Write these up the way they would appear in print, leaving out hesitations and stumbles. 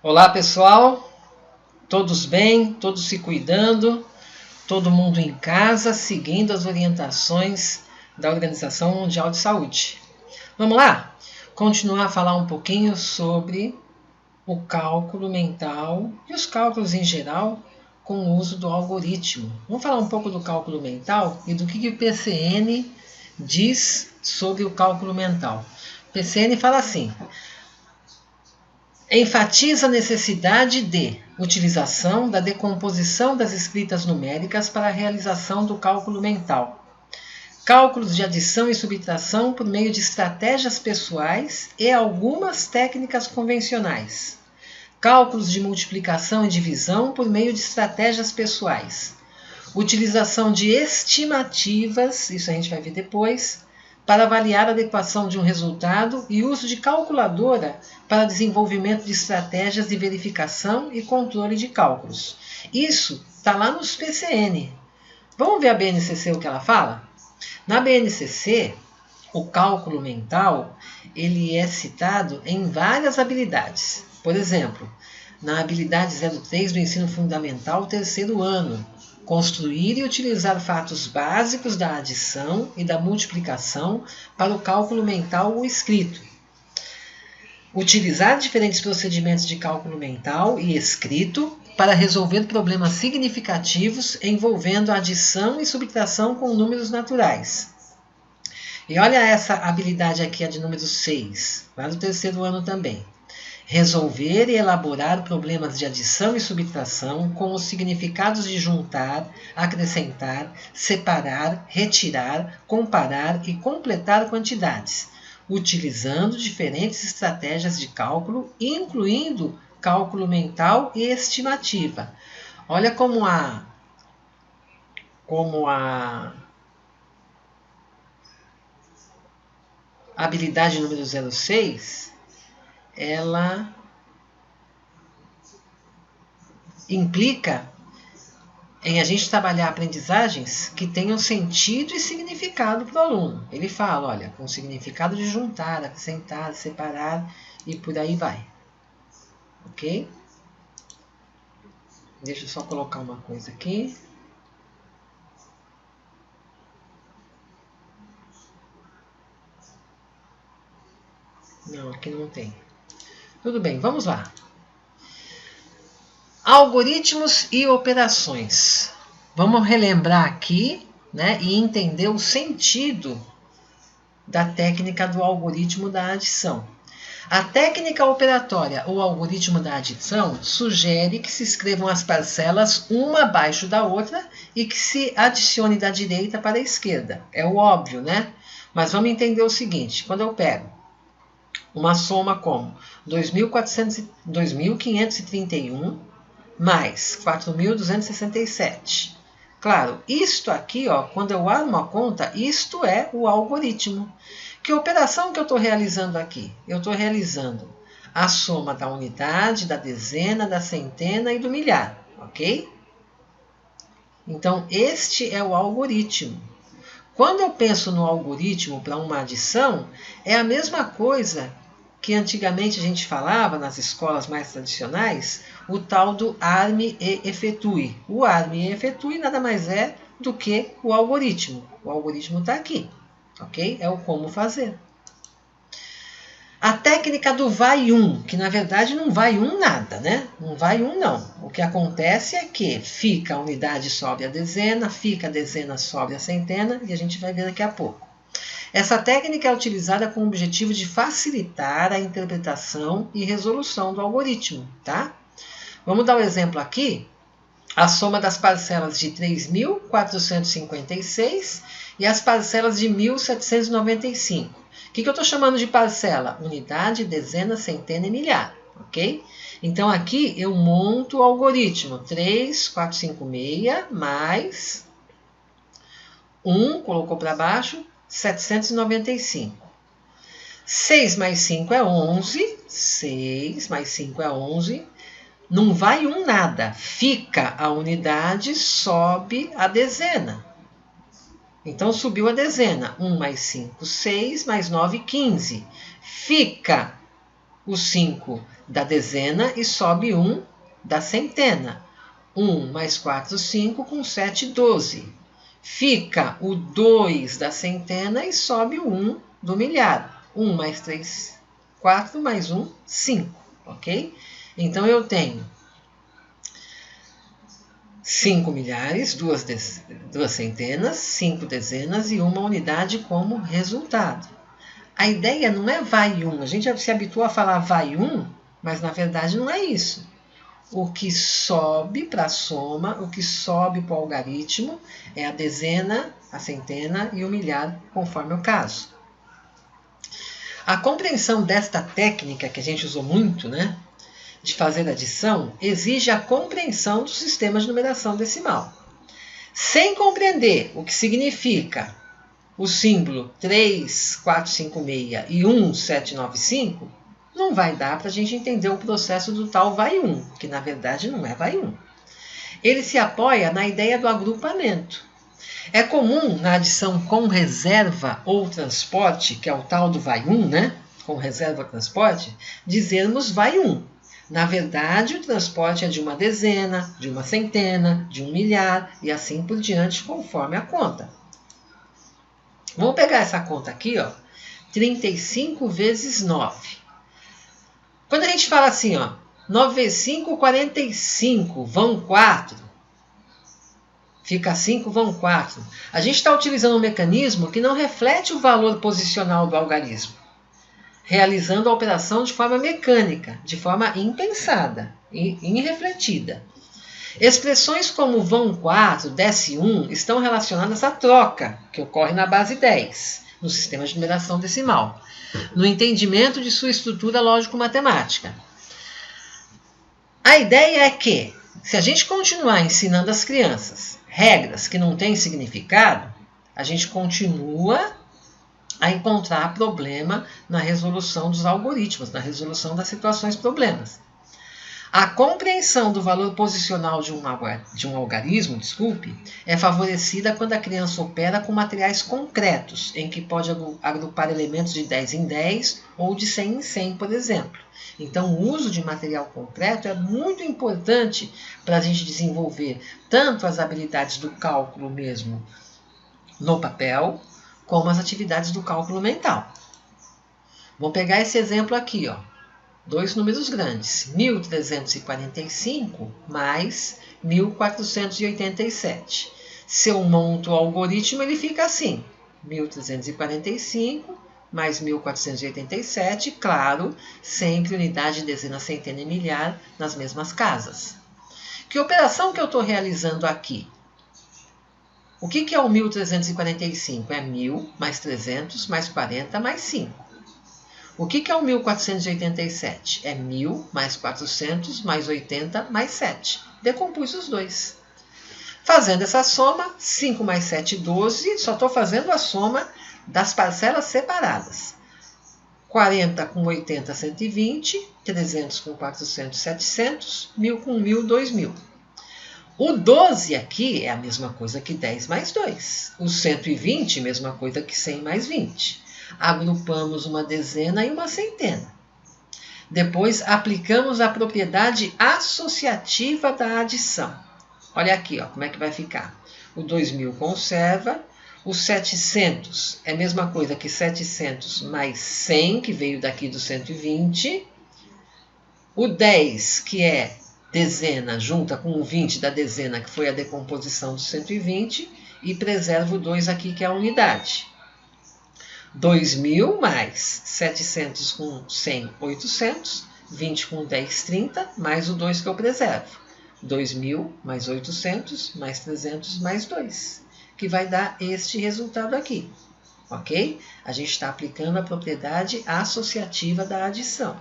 Olá pessoal, todos bem, todos se cuidando, todo mundo em casa, seguindo as orientações da Organização Mundial de Saúde. Vamos lá? Continuar a falar um pouquinho sobre o cálculo mental e os cálculos em geral com o uso do algoritmo. Vamos falar um pouco do cálculo mental e do que o PCN diz sobre o cálculo mental. O PCN fala assim: enfatiza a necessidade de utilização da decomposição das escritas numéricas para a realização do cálculo mental. Cálculos de adição e subtração por meio de estratégias pessoais e algumas técnicas convencionais. Cálculos de multiplicação e divisão por meio de estratégias pessoais. Utilização de estimativas, isso a gente vai ver depois, para avaliar a adequação de um resultado e uso de calculadora para desenvolvimento de estratégias de verificação e controle de cálculos. Isso está lá nos PCN. Vamos ver a BNCC o que ela fala? Na BNCC, o cálculo mental ele é citado em várias habilidades. Por exemplo, na habilidade 03 do ensino fundamental, terceiro ano, construir e utilizar fatos básicos da adição e da multiplicação para o cálculo mental ou escrito. Utilizar diferentes procedimentos de cálculo mental e escrito para resolver problemas significativos envolvendo adição e subtração com números naturais. E olha essa habilidade aqui, a de número 6, lá do terceiro ano também. Resolver e elaborar problemas de adição e subtração com os significados de juntar, acrescentar, separar, retirar, comparar e completar quantidades, utilizando diferentes estratégias de cálculo, incluindo cálculo mental e estimativa. Olha como a habilidade número 06, ela implica em a gente trabalhar aprendizagens que tenham sentido e significado para o aluno. Ele fala, olha, com significado de juntar, acrescentar, separar e por aí vai. Ok? Deixa eu só colocar uma coisa aqui. Não, aqui não tem. Tudo bem, vamos lá. Algoritmos e operações. Vamos relembrar aqui, né, e entender o sentido da técnica do algoritmo da adição. A técnica operatória ou algoritmo da adição sugere que se escrevam as parcelas uma abaixo da outra e que se adicione da direita para a esquerda. É o óbvio, né? Mas vamos entender o seguinte: quando eu pego uma soma como 2.531 mais 4.267. Claro, isto aqui, ó, quando eu armo a conta, isto é o algoritmo. Que operação que eu estou realizando aqui? Eu estou realizando a soma da unidade, da dezena, da centena e do milhar, ok? Então, este é o algoritmo. Quando eu penso no algoritmo para uma adição, é a mesma coisa que antigamente a gente falava nas escolas mais tradicionais, o tal do arme e efetue. O arme e efetue nada mais é do que o algoritmo. O algoritmo está aqui, ok? É o como fazer. A técnica do vai um, que na verdade não vai um nada, né? Não vai um não. O que acontece é que fica a unidade sobre a dezena, fica a dezena sobre a centena, e a gente vai ver daqui a pouco. Essa técnica é utilizada com o objetivo de facilitar a interpretação e resolução do algoritmo, tá? Vamos dar um exemplo aqui. A soma das parcelas de 3.456 e as parcelas de 1.795. O que eu estou chamando de parcela? Unidade, dezena, centena e milhar, ok? Então, aqui eu monto o algoritmo. 3.456 mais 1, colocou para baixo, 795. 6 mais 5 é 11. 6 mais 5 é 11. Não vai um nada. Fica a unidade, sobe a dezena. Então, subiu a dezena. 1 mais 5, 6, mais 9, 15. Fica o 5 da dezena e sobe 1 da centena. 1 mais 4, 5, com 7, 12. Fica o 2 da centena e sobe o 1 do milhar. 1 mais 3, 4, mais 1, 5. Ok? Então, eu tenho 5 milhares, 2 centenas, 5 dezenas e 1 unidade como resultado. A ideia não é vai 1. A gente se habituou a falar vai 1, mas na verdade não é isso. O que sobe para a soma, o que sobe para o algarismo é a dezena, a centena e o milhar, conforme o caso. A compreensão desta técnica, que a gente usou muito, né, de fazer adição, exige a compreensão do sistema de numeração decimal. Sem compreender o que significa o símbolo 3456 e 1795, não vai dar para a gente entender o processo do tal vai 1, que na verdade não é vai 1. Ele se apoia na ideia do agrupamento. É comum na adição com reserva ou transporte, que é o tal do vai 1, né? Com reserva ou transporte, dizermos vai 1. Na verdade, o transporte é de uma dezena, de uma centena, de um milhar e assim por diante, conforme a conta. Vamos pegar essa conta aqui, ó, 35 vezes 9. Quando a gente fala assim, ó, 9 vezes 5, 45, vão 4. Fica 5, vão 4. A gente está utilizando um mecanismo que não reflete o valor posicional do algarismo, realizando a operação de forma mecânica, de forma impensada e irrefletida. Expressões como vão 4, desce 1 estão relacionadas à troca, que ocorre na base 10, no sistema de numeração decimal, no entendimento de sua estrutura lógico-matemática. A ideia é que, se a gente continuar ensinando às crianças regras que não têm significado, a gente continua a encontrar problema na resolução dos algoritmos, na resolução das situações problemas. A compreensão do valor posicional de um algarismo, é favorecida quando a criança opera com materiais concretos, em que pode agrupar elementos de 10 em 10 ou de 100 em 100, por exemplo. Então, o uso de material concreto é muito importante para a gente desenvolver tanto as habilidades do cálculo mesmo no papel, como as atividades do cálculo mental. Vamos pegar esse exemplo aqui, ó. 2 números grandes, 1.345 mais 1.487. Se eu monto o algoritmo, ele fica assim, 1.345 mais 1.487, claro, sempre unidade, dezena, centena e milhar nas mesmas casas. Que operação que eu estou realizando aqui? O que é o 1.345? É 1.000 mais 300 mais 40 mais 5. O que é o 1.487? É 1.000 mais 400 mais 80 mais 7. Decompus os dois. Fazendo essa soma, 5 mais 7, 12. Só estou fazendo a soma das parcelas separadas. 40 com 80, 120. 300 com 400, 700. 1.000 com 1.000, 2.000. O 12 aqui é a mesma coisa que 10 mais 2. O 120, mesma coisa que 100 mais 20. Agrupamos uma dezena e uma centena. Depois, aplicamos a propriedade associativa da adição. Olha aqui, ó, como é que vai ficar. O 2.000 conserva. O 700 é a mesma coisa que 700 mais 100, que veio daqui do 120. O 10, que é dezena, junta com o 20 da dezena, que foi a decomposição do 120. E preserva o 2 aqui, que é a unidade. 2.000 mais 700 com 100, 800, 20 com 10, 30, mais o 2 que eu preservo. 2.000 mais 800, mais 300, mais 2, que vai dar este resultado aqui, ok? A gente está aplicando a propriedade associativa da adição.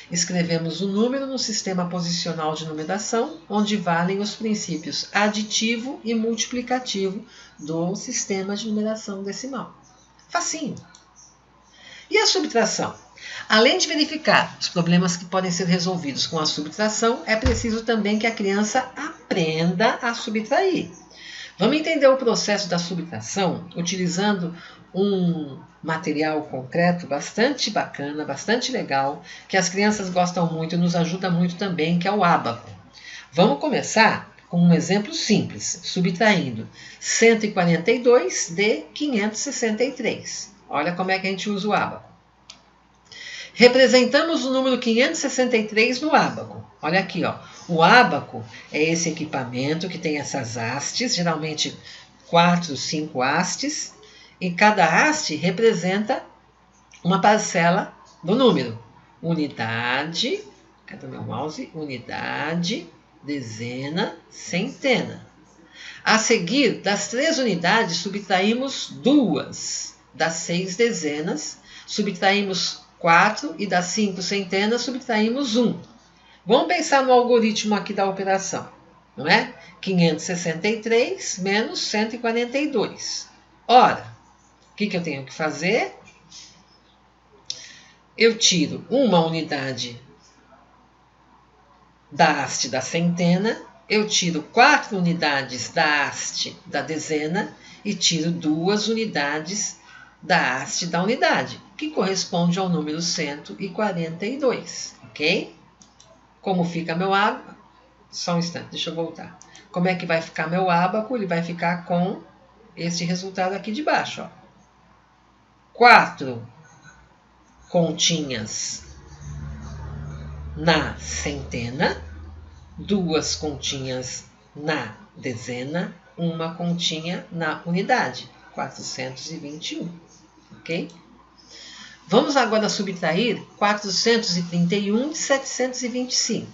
Escrevemos o número no sistema posicional de numeração, onde valem os princípios aditivo e multiplicativo do sistema de numeração decimal. Facinho. E a subtração? Além de verificar os problemas que podem ser resolvidos com a subtração, é preciso também que a criança aprenda a subtrair. Vamos entender o processo da subtração utilizando um material concreto bastante bacana, bastante legal, que as crianças gostam muito e nos ajuda muito também, que é o ábaco. Vamos começar com um exemplo simples, subtraindo 142 de 563. Olha como é que a gente usa o ábaco. Representamos o número 563 no ábaco. Olha aqui, ó. O ábaco é esse equipamento que tem essas hastes, geralmente 4, 5 hastes, e cada haste representa uma parcela do número. Unidade, cadê o meu mouse? Unidade, dezena, centena. A seguir, das 3 unidades, subtraímos 2. Das 6 dezenas, subtraímos 4 e das 5 centenas subtraímos 1. Vamos pensar no algoritmo aqui da operação, não é? 563 menos 142. Ora, o que eu tenho que fazer? Eu tiro uma unidade da haste da centena, eu tiro 4 unidades da haste da dezena e tiro 2 unidades da haste da unidade, que corresponde ao número 142, ok? Como fica meu ábaco? Só um instante, deixa eu voltar. Como é que vai ficar meu ábaco? Ele vai ficar com este resultado aqui de baixo, ó. 4 continhas na centena, 2 continhas na dezena, 1 continha na unidade, 421, ok? Vamos agora subtrair 431 de 725.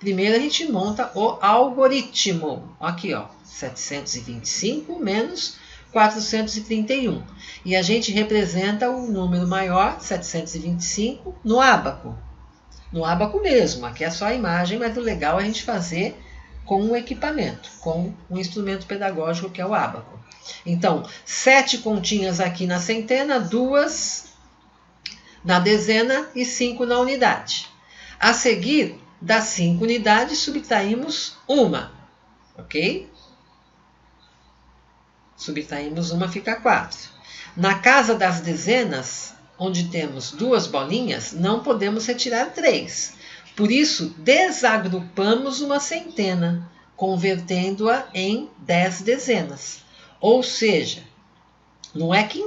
Primeiro a gente monta o algoritmo. Aqui, ó, 725 menos 431. E a gente representa o número maior, 725, no ábaco. No ábaco mesmo, aqui é só a imagem, mas o legal é a gente fazer com um equipamento, com um instrumento pedagógico que é o ábaco. Então, 7 continhas aqui na centena, 2 na dezena e 5 na unidade. A seguir, das 5 unidades, subtraímos 1, ok? Subtraímos 1, fica 4. Na casa das dezenas, onde temos 2 bolinhas, não podemos retirar 3. Por isso, desagrupamos uma centena, convertendo-a em 10 dezenas. Ou seja, não é que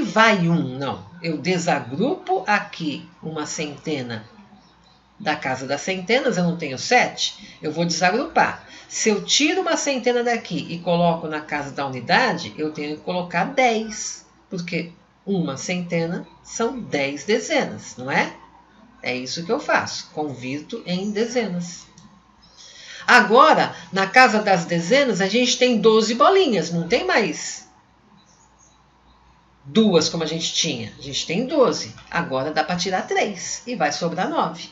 vai 1, não. Eu desagrupo aqui uma centena da casa das centenas, eu não tenho 7, eu vou desagrupar. Se eu tiro uma centena daqui e coloco na casa da unidade, eu tenho que colocar 10, porque uma centena são 10 dezenas, não é? É isso que eu faço, convirto em dezenas. Agora, na casa das dezenas, a gente tem 12 bolinhas, não tem mais 2 como a gente tinha. A gente tem 12. Agora dá para tirar 3 e vai sobrar 9.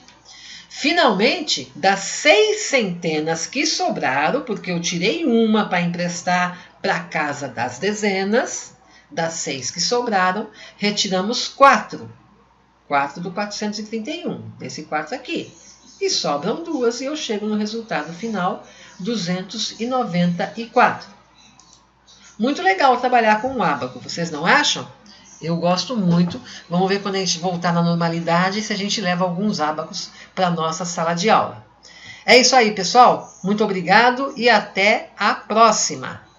Finalmente, das 6 centenas que sobraram, porque eu tirei uma para emprestar para a casa das dezenas, das 6 que sobraram, retiramos 4. 4 do 431, desse 4 aqui. E sobram 2 e eu chego no resultado final, 294. Muito legal trabalhar com o ábaco, vocês não acham? Eu gosto muito. Vamos ver quando a gente voltar na normalidade se a gente leva alguns ábacos para a nossa sala de aula. É isso aí, pessoal. Muito obrigado e até a próxima!